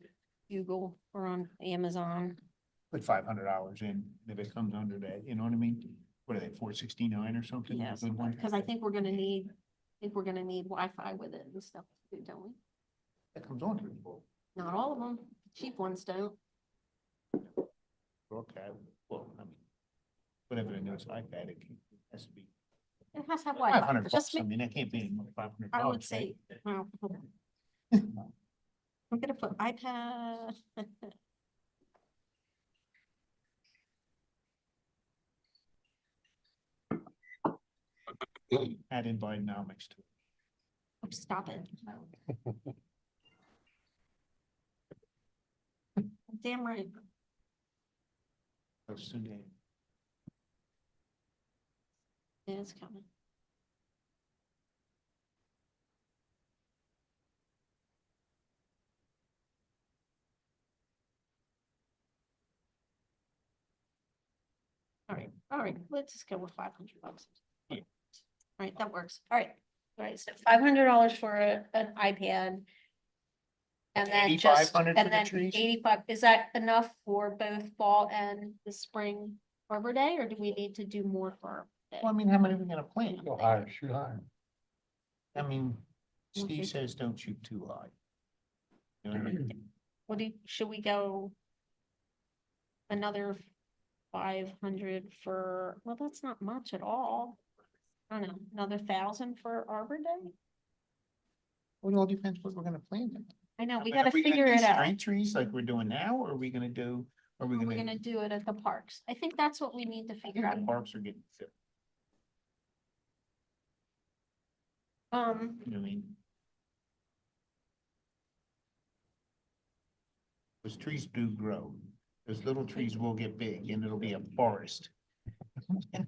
B: Google or on Amazon.
E: Put $500 in, if it comes under that, you know what I mean? What are they, 469 or something?
B: Yes,
E: Good one?
B: because I think we're gonna need Wi-Fi with it and stuff too, don't we?
E: That comes on to it.
B: Not all of them, cheap ones don't.
E: Okay, well, I mean, whatever the newest iPad, has to be
B: It has to have Wi-Fi.
E: 500
B: Just
E: bucks. I mean, that can't be more than $500.
B: I would
E: right?
B: say, well, hold on. I'm gonna put iPad.
E: Add in Bidenomics to
B: Oh, stop it. Damn right.
E: it. Soon.
B: Yeah, it's coming. All right, let's just go with $500.
E: Yeah.
B: All right, that works. All right, so $500 for an iPad. And then just,
E: 8,500 for
B: and
E: the
B: then
E: trees?
B: 85, is that enough for both fall and the spring Arbor Day, or do we need to do more for Arbor Day?
E: Well, I mean, how many are we gonna plant?
C: Go higher, shoot higher.
E: I mean,
B: Okay.
E: Steve says don't shoot too high. You know what I mean?
B: Should we go another 500 for, well, that's not much at all. I don't know, another 1,000 for Arbor Day?
E: Well, it all depends what we're gonna plant.
B: I know, we
E: I mean,
B: gotta
E: are gonna
B: figure
E: do
B: it out.
E: Street trees like we're doing now, or are we gonna do, are we
B: We're
E: gonna?
B: gonna do it at the parks. I think that's what we need to
E: I
B: figure
E: think
B: out.
E: the parks are getting fit, you know what I mean? Those trees do grow. Those little trees will get big and it'll be a forest. And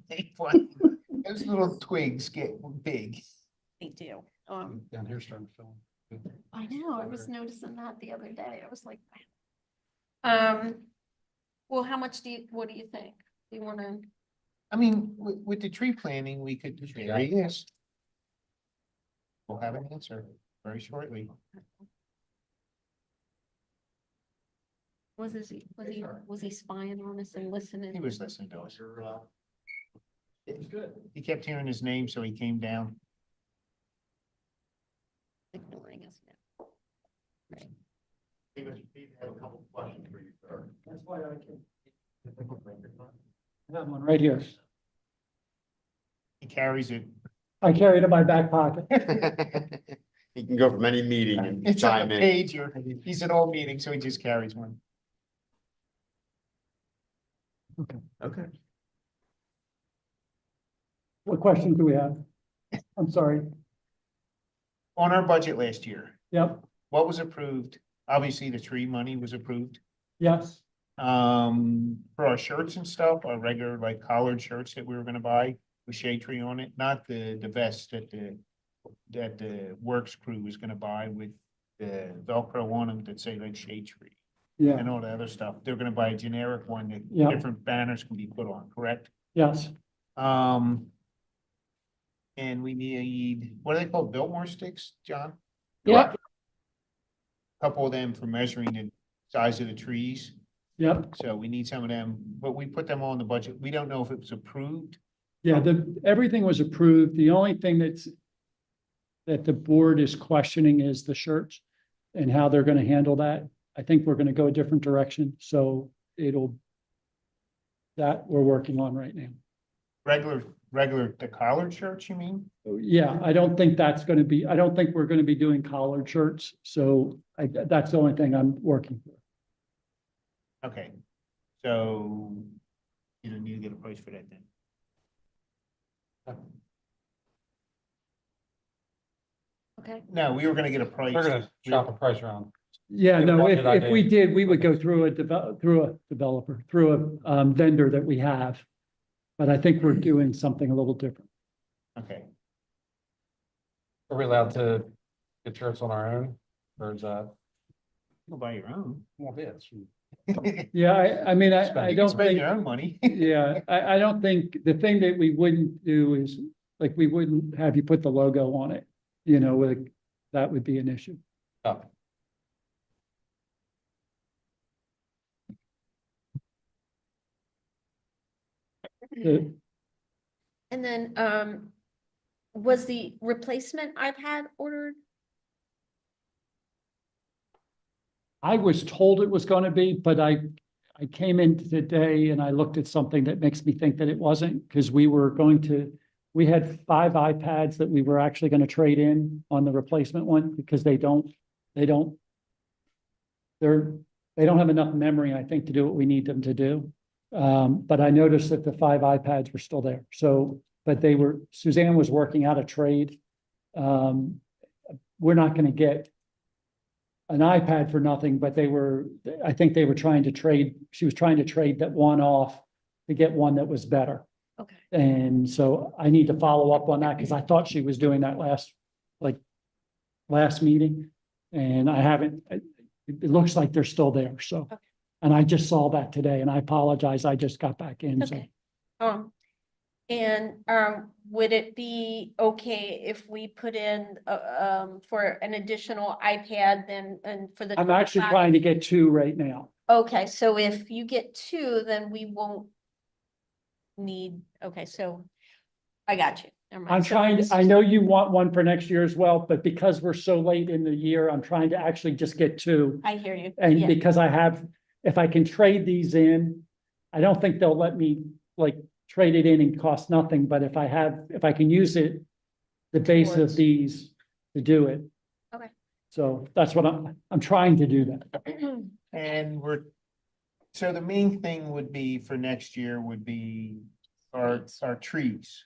E: those little twigs get big.
B: they do.
C: Down here starting to fill.
B: I know, I was noticing that the other day. I was like, well, how much what do you think? Do you wanna,
E: I mean, with the tree planting, we could, there he is. We'll have an answer very shortly.
B: was he spying on us and listening?
E: He was listening to us.
C: It's good.
E: He kept hearing his name, so he came down.
B: Ignoring us now.
F: He had a couple of questions for you, sir.
G: That's why I can. I have one right here.
E: He carries it.
G: I carry it in my back pocket.
F: He can go from any meeting and
E: It's on
F: chime
E: the
F: in.
E: page, or he's at all meetings, so he just carries one.
F: Okay.
G: What questions do we have? I'm sorry.
E: On our budget last year,
G: Yep,
E: what was approved? Obviously, the tree money was approved.
G: yes,
E: For our shirts and stuff, our regular like collared shirts that we were gonna buy with Shade Tree on it, not the vest that the works crew was gonna buy with the Velcro on them that say like Shade Tree
G: yeah,
E: and all the other stuff. They're gonna buy a generic one that
G: Yeah.
E: different banners can be put on, correct?
G: yes,
E: And we need, what are they called? Biltmore sticks, John?
G: yep,
E: Couple of them for measuring the size of the trees.
G: yep.
E: So we need some of them, but we put them on the budget. We don't know if it was approved.
G: Yeah, everything was approved. The only thing that the board is questioning is the shirts and how they're gonna handle that. I think we're gonna go a different direction, so that we're working on right now.
E: Regular, the collared shirts, you mean?
G: Yeah, I don't think I don't think we're gonna be doing collared shirts, so that's the only thing I'm working for.
E: Okay, so you don't need to get a price for that then.
B: Okay,
E: No, we were gonna get a price.
C: We're gonna shop a price around.
G: Yeah,
C: Get a
G: no,
C: budget
G: if we
C: idea.
G: did, we would go through through a vendor that we have. But I think we're doing something a little different.
E: Okay,
C: Are we allowed to get shirts on our own? Or is that?
E: you'll buy your own.
C: Well, yeah, it's-
G: Yeah, I mean, I
E: You can
G: don't
E: spend
G: think,
E: your own money.
G: yeah, I don't think, the thing that we wouldn't do is, like, we wouldn't have you put the logo on it. You know, like, that would be an issue.
C: oh,
G: The-
B: and then, was the replacement iPad ordered?
G: I was told it was gonna be, but I came in today and I looked at something that makes me think that it wasn't, because we had 5 iPads that we were actually gonna trade in on the replacement one, because they don't have enough memory, I think, to do what we need them to do. But I noticed that the 5 iPads were still there, so, but Suzanne was working out a trade. We're not gonna get an iPad for nothing, but I think they were trying to trade, she was trying to trade that one off to get one that was better.
B: Okay,
G: And so I need to follow up on that, because I thought she was doing that last meeting. And I haven't, it looks like they're still there, so.
B: Okay.
G: And I just saw that today, and I apologize, I just got back in, so.
B: okay. And, would it be okay if we put in, for an additional iPad then, and for the.
G: I'm actually
B: 25?
G: trying to get 2 right now.
B: Okay, so if you get 2, then we won't need, okay, so I got you. Never mind.
G: I'm
B: So
G: trying,
B: this
G: I
B: is-
G: know you want one for next year as well, but because we're so late in the year, I'm trying to actually just get 2.
B: I hear you.
G: And
B: Yeah.
G: because if I can trade these in, I don't think they'll let me trade it in and cost nothing, but if I can use the base of
B: Towards-
G: these to do it.
B: Okay.
G: So that's what I'm trying to do that.
E: And so the main thing would be for next year would be our trees.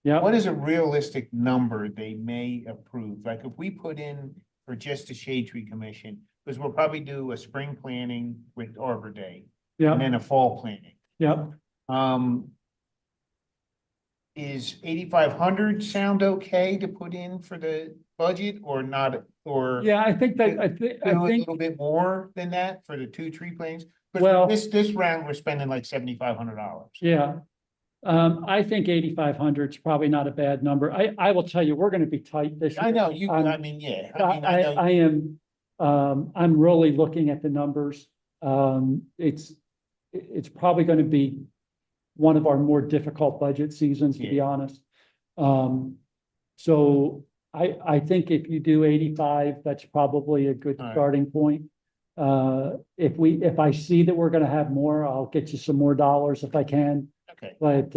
G: Yeah,
E: What is a realistic number they may approve? Like if we put in for just the Shade Tree Commission, because we'll probably do a spring planting with Arbor Day and
G: yeah,
E: then a fall planting.
G: yeah.
E: Is 8,500 sound okay to put in for the budget or not, or?
G: Yeah, I think that,
E: Do
G: I
E: a
G: think,
E: little bit more than that for the 2 tree plantings?
G: Well-
E: Because this round, we're spending like $7,500.
G: yeah. I think 8,500 is probably not a bad number. I will tell you, we're gonna be tight this year.
E: I know, you, I mean, yeah, I mean, I know.
G: I am, I'm really looking at the numbers. It's probably gonna be one of our more difficult budget seasons, to be honest. So I think if you do 85, that's probably a good
E: All right.
G: starting point. If I see that we're gonna have more, I'll get you some more dollars if I can.
E: Okay.
G: But,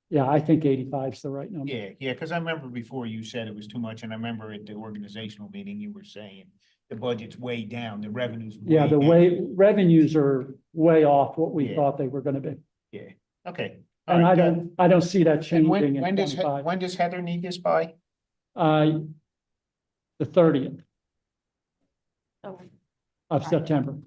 G: yeah, I think 85 is the right number.
E: Yeah, because I remember before you said it was too much, and I remember at the organizational meeting, you were saying the budget's way down, the revenue's.
G: Yeah, the way revenues are way off what we
E: Yeah.
G: thought they were gonna be.
E: Yeah, okay. All
G: And
E: right, good.
G: I don't see that
E: And
G: changing
E: when,
G: in
E: when does,
G: 25.
E: when does Heather need this by?
G: The 30th
B: Oh,
G: of
B: Friday.
G: September.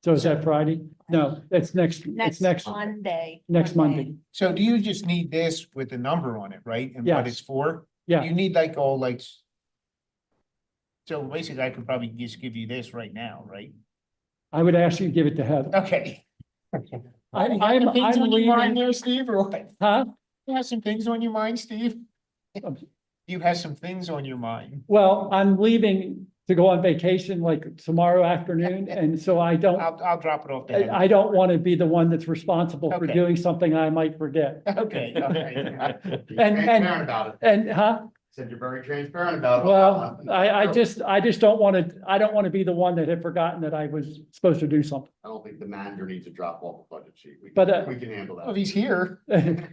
G: So is that Friday? No, it's next, it's next,
B: Monday.
G: next Monday.
E: So do you just need this with a number on it, right? And what
G: Yes.
E: it's for?
G: Yeah,
E: You need like all like. So basically, I could probably just give you this right now, right?
G: I would ask you to give it to Heather.
E: Okay.
G: I'm
E: Things on your mind
G: leaving,
E: there, Steve, or what?
G: huh?
E: You have some things on your mind, Steve?
G: Um,
E: You have some things on your mind.
G: Well, I'm leaving to go on vacation like tomorrow afternoon, and so I don't,
E: I'll drop it off to Heather.
G: I don't want to be the one that's responsible for
E: Okay.
G: doing something I might forget.
E: Okay, all right.
F: Transparent about it.
G: And, huh?
F: Said you're very transparent about it.
G: Well, I just don't want to, I don't want to be the one that had forgotten that I was supposed to do something.
F: I don't think the manager needs to drop off a budget sheet.
G: But,
F: We can handle
E: If
F: that.
E: he's here,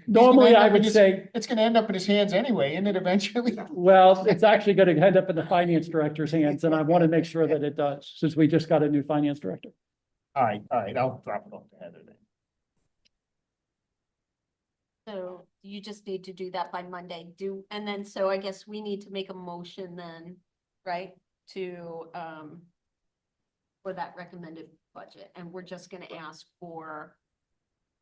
G: Normally, I
E: end up in
G: would
E: his-
G: say,
E: it's gonna end up in his hands anyway, isn't it eventually?
G: well, it's actually going to end up in the finance director's hands, and I want to make sure that it does, since we just got a new finance director.
E: All right, I'll drop it off to Heather then.
B: So you just need to do that by Monday, and then, so I guess we need to make a motion then, right? To, for that recommended budget, and we're just gonna ask for,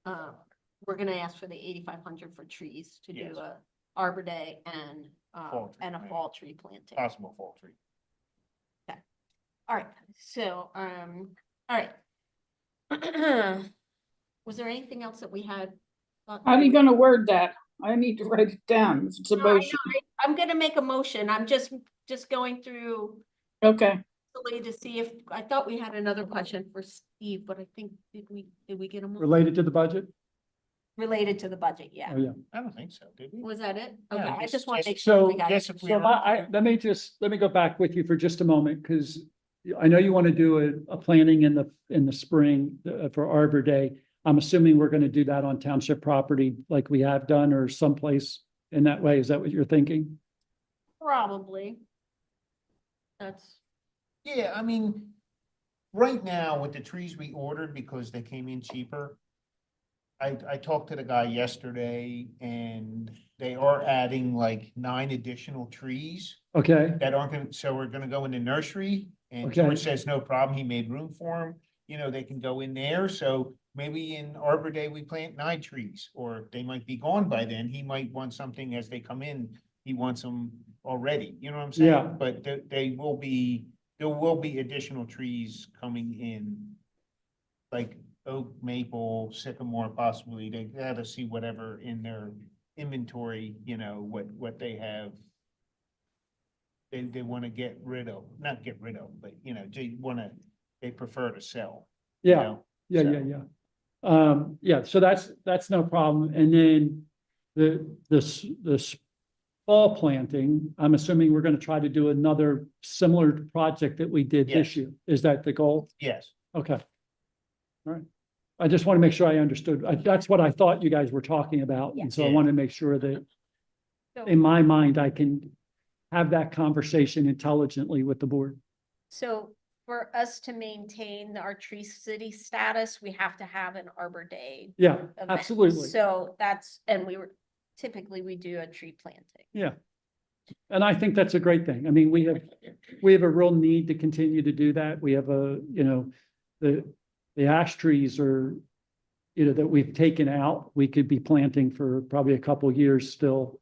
B: we're gonna ask for the 8,500 for trees to do
E: Yes.
B: a Arbor Day and,
E: Fall tree
B: and a
E: planting.
B: fall tree planting.
E: Possible fall tree.
B: All right, so, all right. Was there anything else that we had?
A: How are you gonna word that? I need to write it down. If it's a
B: No, I know,
A: motion.
B: I'm gonna make a motion. I'm just going through
A: Okay,
B: the way to see if, I thought we had another question for Steve, but I think, did we get a more
G: Related to the budget?
B: related to the budget?
G: Oh,
B: Yeah.
G: yeah.
E: I don't think so, did we?
B: Was that it?
E: Yeah,
B: Okay, I
E: just-
B: just want to
E: just-
B: make sure
G: So,
B: we got
E: Yes,
B: it.
E: if we
G: So
E: are.
G: let me go back with you for just a moment, because I know you want to do a planning in the spring for Arbor Day. I'm assuming we're going to do that on township property like we have done, or someplace in that way. Is that what you're thinking?
B: Probably. That's,
E: Yeah, I mean, right now with the trees we ordered because they came in cheaper. I talked to the guy yesterday and they are adding like 9 additional trees
G: Okay,
E: that aren't gonna, so we're gonna go in the nursery. And
G: Okay.
E: George says, no problem, he made room for them, you know, they can go in there, so maybe in Arbor Day, we plant 9 trees. Or they might be gone by then, he might want something as they come in, he wants them already, you know what I'm saying?
G: Yeah.
E: But there will be additional trees coming in. Like oak, maple, sycamore, possibly, they gotta see whatever in their inventory, you know, what they have. They wanna get rid of, not get rid of, but you know, they prefer to sell. you
G: yeah,
E: know,
G: yeah,
E: so.
G: yeah. So that's no problem. And then the fall planting, I'm assuming we're going to try to do another similar project that we did this
E: Yes.
G: year. Is that the goal?
E: Yes,
G: Okay. All right. I just want to make sure I understood. That's what I thought you guys were talking about. And so I
E: Yeah.
G: want to make sure that
B: so,
G: in my mind, I can have that conversation intelligently with the board.
B: so for us to maintain our Tree City status, we have to have an Arbor Day
G: Yeah,
B: event.
G: absolutely.
B: So that's, and typically we do a tree planting.
G: Yeah. And I think that's a great thing. I mean, we have a real need to continue to do that. We have the ash trees are, that we've taken out, we could be planting for probably a couple years still.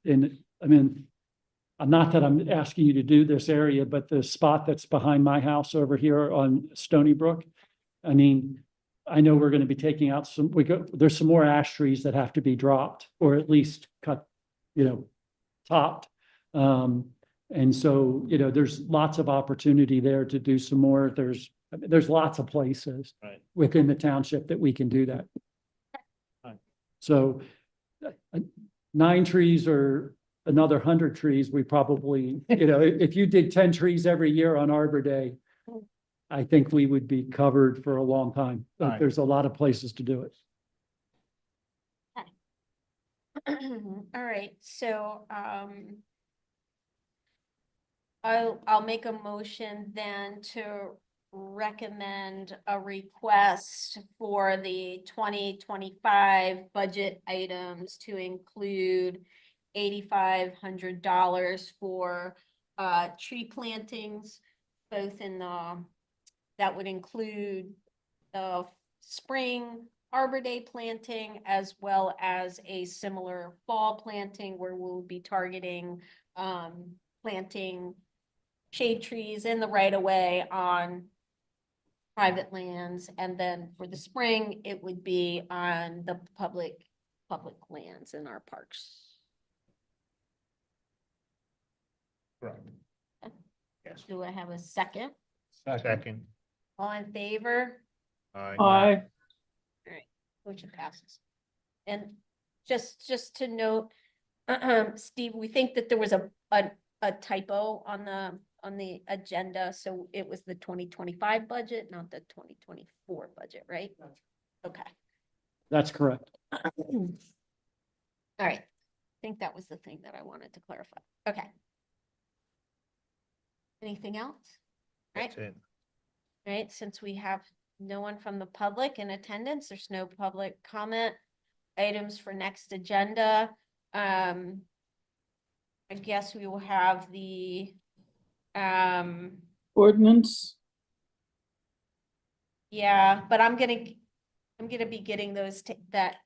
G: Not that I'm asking you to do this area, but the spot that's behind my house over here on Stony Brook. I mean, I know we're going to be taking out there's some more ash trees that have to be dropped or at least cut, topped. And so, there's lots of opportunity there to do some more. There's lots of places
E: Right.
G: within the township that we can do that. So 9 trees or another 100 trees, we probably, if you did 10 trees every year on Arbor Day, I think we would be covered for a long time. But
E: Right.
G: there's a lot of places to do it.
B: All right, so, I'll make a motion then to recommend a request for the 2025 budget items to include $8,500 for, tree plantings, both in that would include the spring Arbor Day planting as well as a similar fall planting where we'll be targeting, planting shade trees in the right of way on private lands. And then for the spring, it would be on the public lands in our parks.
E: Right. Yes.
B: Do I have a second?
E: Second.
B: All in favor?
A: Aye.
B: Motion passes. And just to note, Steve, we think that there was a typo on the agenda, so it was the 2025 budget, not the 2024 budget, right? Okay,
G: That's correct.
B: all right. I think that was the thing that I wanted to clarify. Okay. Anything else?
E: That's it.
B: Right, since we have no one from the public in attendance, there's no public comment items for next agenda. I guess we will have the,
A: Ordinance,
B: yeah, but I'm gonna be getting that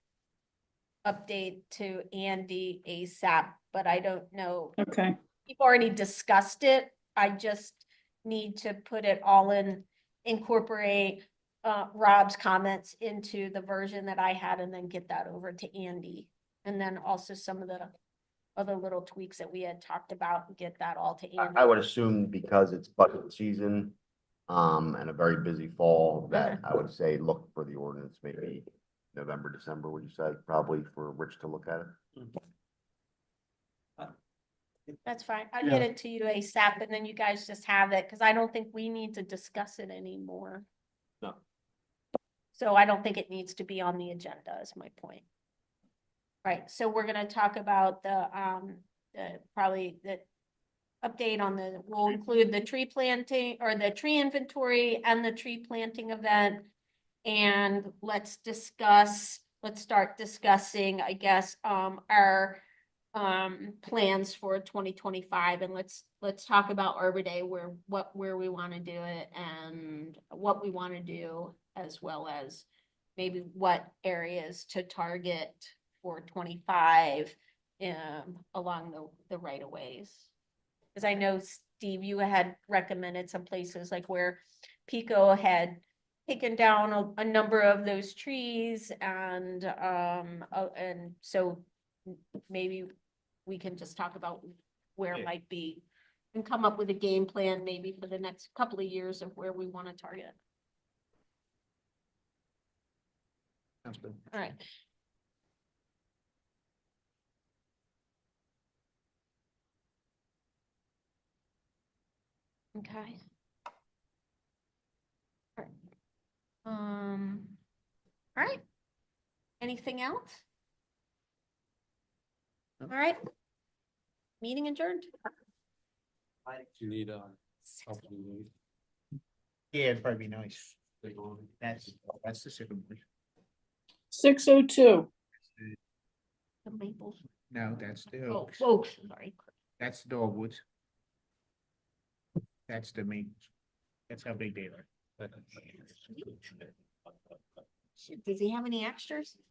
B: update to Andy ASAP, but I don't know.
A: okay.
B: We've already discussed it. I just need to put it all incorporate Rob's comments into the version that I had and then get that over to Andy. And then also some of the other little tweaks that we had talked about and get that all to Andy.
F: I would assume because it's budget season, and a very busy fall, that I would say look for the ordinance maybe November, December, would you say, probably for Rich to look at it?
B: That's fine. I'll get it to you ASAP and then you guys just have it, because I don't think we need to discuss it anymore.
F: No.
B: So I don't think it needs to be on the agenda is my point. Right, so we're gonna talk about probably the update on we'll include the tree planting or the tree inventory and the tree planting event. And let's start discussing, I guess, our plans for 2025, and let's talk about Arbor Day, where we want to do it and what we want to do, as well as maybe what areas to target for 25 along the right of ways. Because I know, Steve, you had recommended some places like where Pico had taken down a number of those trees, and so maybe we can just talk about where it might be and come up with a game plan maybe for the next couple of years of where we want to target.
E: Sounds good.
B: All right. Okay. All right. All right. Anything else? All right. Meeting adjourned.
C: Do you need, help you need?
E: Yeah, it'd probably be nice. That's the second one.
A: 6:02.
B: The maples.
E: No, that's the
B: Oh,
E: oaks.
B: sorry.
E: That's the dogwoods. That's the maples. That's how big they are.
B: Does he have any extras?